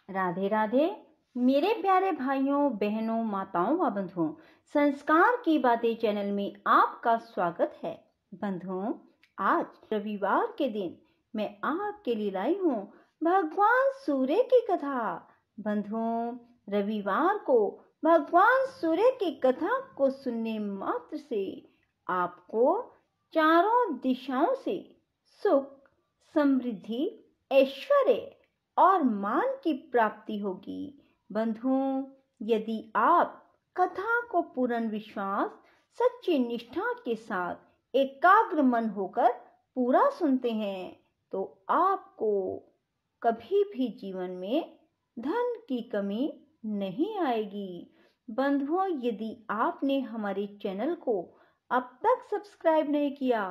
राधे राधे मेरे प्यारे भाइयों बहनों माताओं व बंधुओं, संस्कार की बातें चैनल में आपका स्वागत है। बंधुओं, आज रविवार के दिन मैं आपके लिए लाई हूँ भगवान सूर्य की कथा। बंधुओं, रविवार को भगवान सूर्य की कथा को सुनने मात्र से आपको चारों दिशाओं से सुख, समृद्धि, ऐश्वर्य और मान की प्राप्ति होगी। बंधुओं, यदि आप कथा को पूर्ण विश्वास, सच्ची निष्ठा के साथ एकाग्र मन होकर पूरा सुनते हैं तो आपको कभी भी जीवन में धन की कमी नहीं आएगी। बंधुओं, यदि आपने हमारे चैनल को अब तक सब्सक्राइब नहीं किया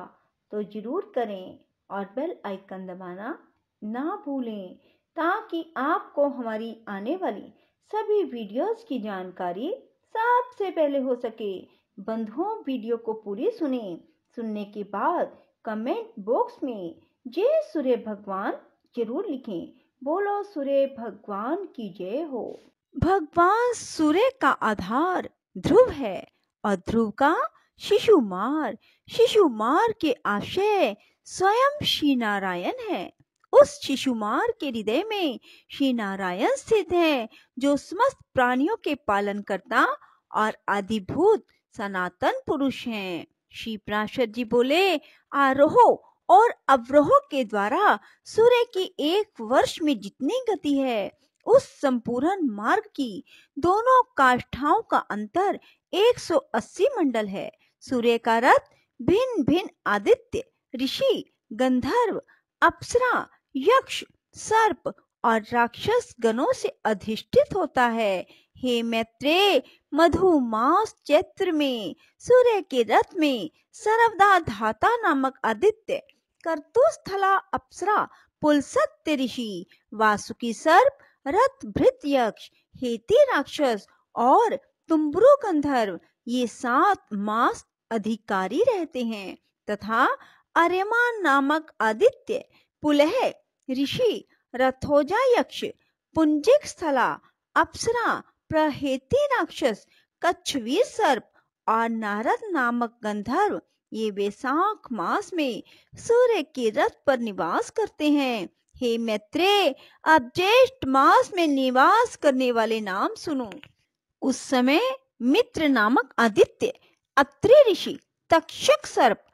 तो जरूर करें और बेल आइकन दबाना ना भूलें, ताकि आपको हमारी आने वाली सभी वीडियोस की जानकारी सबसे पहले हो सके। बंधुओं, वीडियो को पूरी सुनने के बाद कमेंट बॉक्स में जय सूर्य भगवान जरूर लिखें। बोलो सूर्य भगवान की जय हो। भगवान सूर्य का आधार ध्रुव है और ध्रुव का शिशुमार, शिशुमार के आशय स्वयं श्री नारायण है। उस शिशुमार के हृदय में श्री नारायण स्थित है, जो समस्त प्राणियों के पालन करता और आदिभूत सनातन पुरुष हैं। श्री पराशर जी बोले, आरोह और अवरोह के द्वारा सूर्य की एक वर्ष में जितनी गति है, उस संपूर्ण मार्ग की दोनों काष्ठाओं का अंतर 180 मंडल है। सूर्य का रथ भिन्न भिन्न आदित्य, ऋषि, गंधर्व, अप्सरा, यक्ष, सर्प और राक्षस गणों से अधिष्ठित होता है। हे मैत्रेय, मधुमास चैत्र में सूर्य के रथ में सर्वदा धाता नामक आदित्य, कर्तुस्थला अप्सरा, पुलसत्य ऋषि, वासुकी सर्प, रथ भृत यक्ष, हेती राक्षस और तुम्बरु गंधर्व ये 7 मास अधिकारी रहते हैं, तथा आर्यमान नामक आदित्य, पुलह ऋषि, रथोजा यक्ष, पुंजिक स्थला, अप्सरा, प्रहेती राक्षस, कच्छवीर सर्प और नारद नामक गंधर्व ये वैशाख मास में सूर्य के रथ पर निवास करते हैं। हे मैत्रेय, अब ज्येष्ठ मास में निवास करने वाले नाम सुनो। उस समय मित्र नामक आदित्य, अत्रि ऋषि, तक्षक सर्प,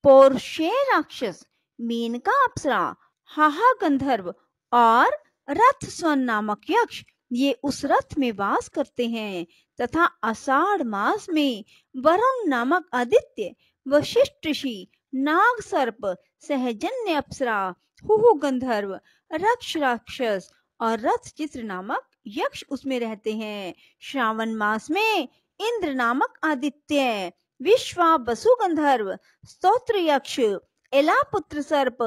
पौरुषेय राक्षस, मेनका अप्सरा, हाहा गंधर्व और रथ स्वन नामक यक्ष ये उस रथ में वास करते हैं, तथा आषाढ़ मास में वरुण नामक आदित्य, वशिष्ठ ऋषि, नाग सर्प, सहजन्य अप्सरा, हुहु गंधर्व, रक्ष राक्षस और रथ चित्र नामक यक्ष उसमें रहते हैं। श्रावण मास में इंद्र नामक आदित्य, विश्वा वसु गंधर्व, स्तोत्र यक्ष, एलापुत्र सर्प,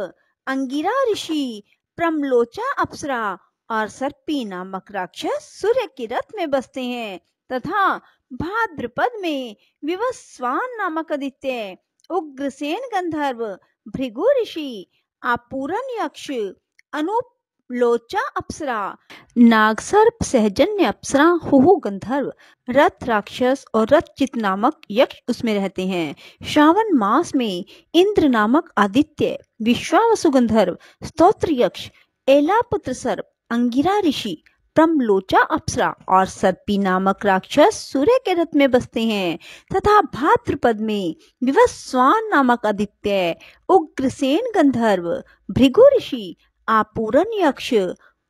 अंगिरा ऋषि, प्रमलोचा अप्सरा और सर्पी नामक राक्षस सूर्य के रथ में बसते हैं, तथा भाद्रपद में विवस्वान नामक आदित्य, उग्रसेन गंधर्व, भृगु ऋषि, आपूरन यक्ष, अनुपलोचा अप्सरा, नागसर्प, सहजन्य अप्सरा, हुहु गंधर्व, रथ राक्षस और रथचित नामक यक्ष उसमें रहते हैं। श्रावण मास में इंद्र नामक आदित्य, विश्वावसु गंधर्व, स्तोत्र यक्ष, एलापुत्र सर्प, अंगिरा ऋषि, प्रमलोचा अप्सरा और सर्पी नामक राक्षस सूर्य के रथ में बसते हैं, तथा भाद्रपद में विवस्वान नामक आदित्य, उग्रसेन गंधर्व, भृगु ऋषि, आपूरन यक्ष,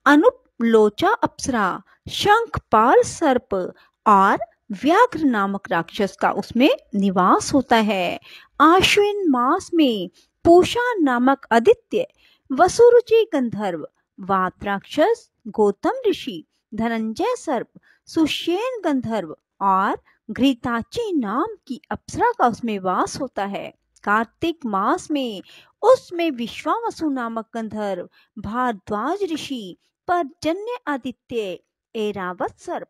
अनुपलोचा अप्सरा, शंखपाल सर्प और व्याघ्र नामक राक्षस का उसमें निवास होता है। आश्विन मास में पूषा नामक आदित्य, वसुरुचि गंधर्व, वात राक्षस, गौतम ऋषि, धनंजय सर्प, सुषेण गंधर्व और घृताची नाम की अप्सरा का उसमें वास होता है। कार्तिक मास में उसमें विश्वावसु नामक गंधर्व, भारद्वाज ऋषि, पर्जन्य आदित्य, ऐरावत सर्प,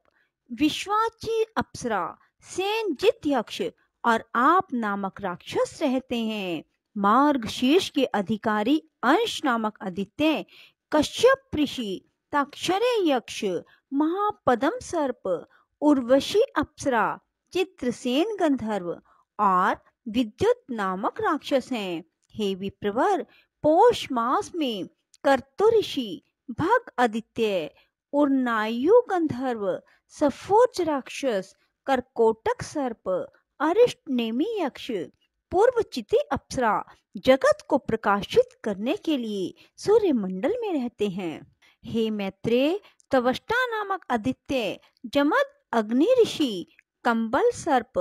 विश्वाची अप्सरा, सेनजित यक्ष और आप नामक राक्षस रहते हैं। मार्गशीर्ष के अधिकारी अंश नामक आदित्य, कश्यप ऋषि, ताक्षर्य यक्ष, महापद्म सर्प, उर्वशी अप्सरा, चित्रसेन गंधर्व और विद्युत नामक राक्षस हैं। हे विप्रवर, पौष मास में कर्तु ऋषि, भग आदित्य, उर्नायु गंधर्व, सफोज राक्षस, करकोटक सर्प, अरिष्ट नेमी यक्ष, पूर्वचिति अप्सरा जगत को प्रकाशित करने के लिए सूर्य मंडल में रहते हैं। हे मैत्रेय, त्वष्टा नामक आदित्य, जमद अग्नि ऋषि, कंबल सर्प,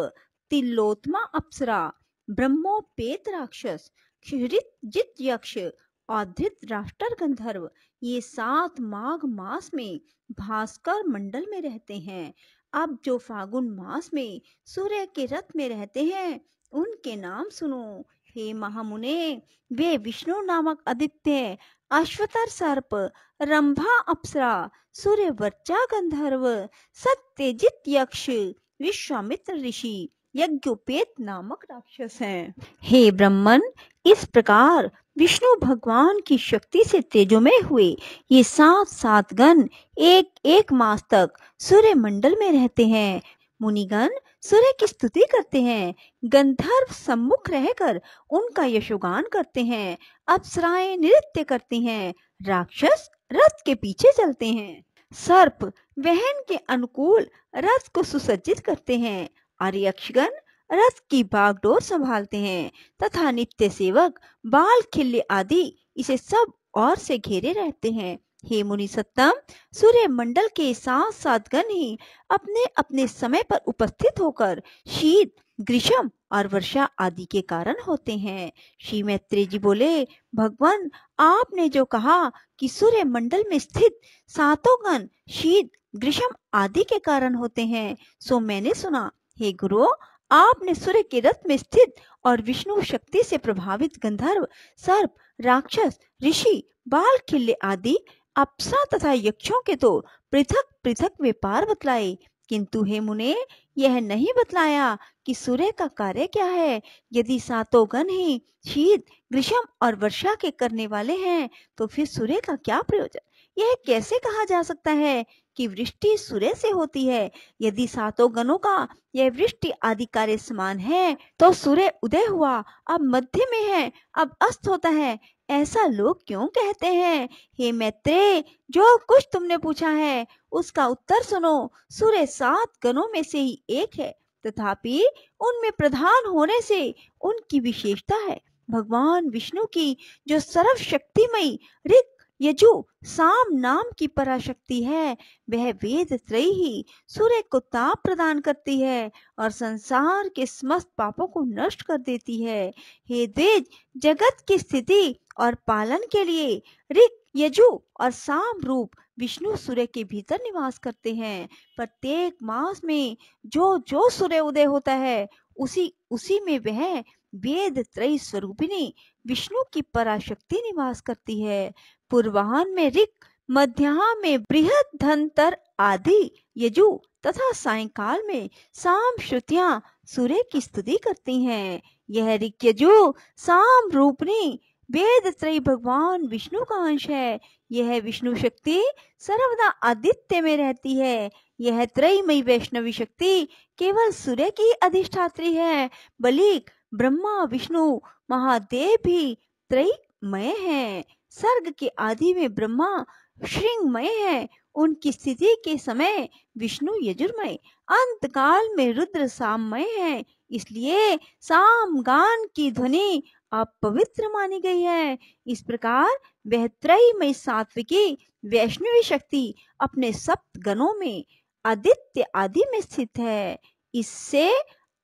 तिलोत्मा अप्सरा, ब्रह्मोपेत राक्षस, क्षितिज यक्ष और धृतराष्ट्र गंधर्व ये 7 माघ मास में भास्कर मंडल में रहते हैं। अब जो फागुन मास में सूर्य के रथ में रहते हैं उनके नाम सुनो। हे महामुने, वे विष्णु नामक आदित्य, अश्वतर सर्प, रंभा अप्सरा, सूर्यवर्चा गंधर्व, सत्यजित यक्ष, विश्वामित्र ऋषि, यज्ञोपेत नामक राक्षस हैं। हे ब्रह्मन, इस प्रकार विष्णु भगवान की शक्ति से तेजोमय हुए ये 7 गण एक एक मास तक सूर्य मंडल में रहते हैं। मुनिगण सूर्य की स्तुति करते हैं, गंधर्व सम्मुख रहकर उनका यशोगान करते हैं, अप्सराएं नृत्य करती हैं, राक्षस रथ के पीछे चलते हैं, सर्प वहन के अनुकूल रथ को सुसज्जित करते हैं और यक्षगण रथ की बागडोर संभालते हैं तथा नित्य सेवक बाल खिल्ले आदि इसे सब ओर से घेरे रहते हैं। हे मुनि सत्तम, सूर्य मंडल के 7 गण ही अपने अपने समय पर उपस्थित होकर शीत, ग्रीष्म और वर्षा आदि के कारण होते हैं। श्री मैत्रेय जी बोले, भगवान, आपने जो कहा कि सूर्य मंडल में स्थित 7 गण शीत, ग्रीष्म आदि के कारण होते हैं सो मैंने सुना। हे गुरु, आपने सूर्य के रथ में स्थित और विष्णु शक्ति से प्रभावित गंधर्व, सर्प, राक्षस, ऋषि, बाल खिल्ले आदि अप्सरा तथा यक्षों के तो पृथक पृथक व्यापार बतलाए, किंतु हे मुने, यह नहीं बतलाया कि सूर्य का कार्य क्या है। यदि 7 गण ही शीत, ग्रीष्म और वर्षा के करने वाले हैं तो फिर सूर्य का क्या प्रयोजन। यह कैसे कहा जा सकता है कि वृष्टि सूर्य से होती है। यदि 7 गणों का यह वृष्टि आदि कार्य समान है तो सूर्य उदय हुआ, अब मध्य में है, अब अस्त होता है, ऐसा लोग क्यों कहते हैं। हे मैत्रेय, जो कुछ तुमने पूछा है उसका उत्तर सुनो। सूर्य 7 गणों में से ही एक है, तथापि उनमें प्रधान होने से उनकी विशेषता है। भगवान विष्णु की जो सर्वशक्तिमयी ऋक, यजु, साम नाम की पराशक्ति है, वह वेद त्रयी ही सूर्य को ताप प्रदान करती है और संसार के समस्त पापों को नष्ट कर देती है। हे द्विज, जगत की स्थिति और पालन के लिए ऋक, यजु और साम रूप विष्णु सूर्य के भीतर निवास करते हैं। प्रत्येक मास में जो जो सूर्य उदय होता है उसी में वह वेद त्रयी स्वरूपिणी विष्णु की पराशक्ति निवास करती है। पूर्वाहन में ऋक, मध्याह्न में बृहद धनतर आदि यजु तथा सायंकाल में साम श्रुतियां सूर्य की स्तुति करती हैं। यह ऋक, यजु, साम रूपनी वेद त्रयी भगवान विष्णु का अंश है। यह विष्णु शक्ति सर्वदा आदित्य में रहती है। यह त्रयीमयी वैष्णवी शक्ति केवल सूर्य की अधिष्ठात्री है। बलिक, ब्रह्मा, विष्णु, महादेव भी त्रयीमय हैं। सर्ग के आदि में ब्रह्मा श्रृंगमय है, उनकी स्थिति के समय विष्णु यजुर्मय, अंत काल में रुद्र साममय है। इसलिए सामगान की ध्वनि अपवित्र मानी गई है। इस प्रकार वह त्रयीमयी सात्विकी वैष्णवी शक्ति अपने 7 गणों में आदित्य आदि में स्थित है। इससे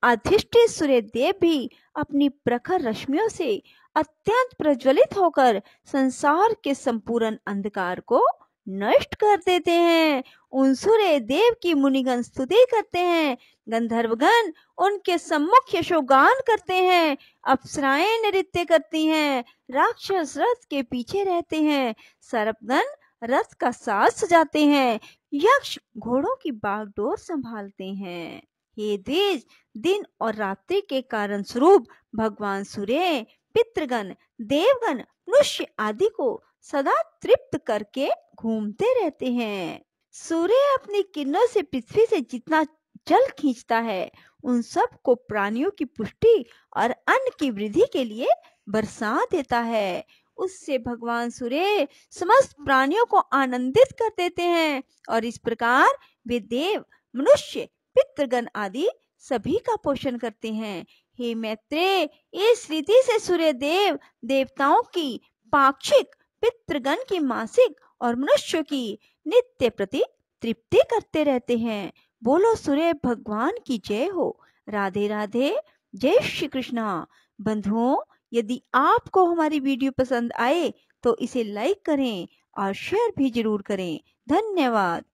अधिष्ठित सूर्य देव भी अपनी प्रखर रश्मियों से अत्यंत प्रज्वलित होकर संसार के संपूर्ण अंधकार को नष्ट कर देते हैं। उन सूर्य देव की मुनिगण स्तुति करते हैं, गंधर्वगण उनके सम्मुख यशोगान करते हैं, अप्सराएं नृत्य करती हैं, राक्षस रथ के पीछे रहते हैं, सर्पगण रथ का साज सजाते हैं, यक्ष घोड़ों की बागडोर संभालते हैं। हे द्विज, दिन और रात्रि के कारण स्वरूप भगवान सूर्य पितृगण, देवगण, मनुष्य आदि को सदा तृप्त करके घूमते रहते हैं। सूर्य अपनी किरणों से पृथ्वी से जितना जल खींचता है, उन सब को प्राणियों की पुष्टि और अन्न की वृद्धि के लिए बरसा देता है। उससे भगवान सूर्य समस्त प्राणियों को आनंदित कर देते हैं और इस प्रकार वे देव, मनुष्य, पितृगण आदि सभी का पोषण करते हैं। हे मैत्रेय, इस रीति से सूर्य देव देवताओं की पाक्षिक, पितृगण की मासिक और मनुष्य की नित्य प्रति तृप्ति करते रहते हैं। बोलो सूर्य भगवान की जय हो। राधे राधे, जय श्री कृष्णा। बंधुओं, यदि आपको हमारी वीडियो पसंद आए तो इसे लाइक करें और शेयर भी जरूर करें। धन्यवाद।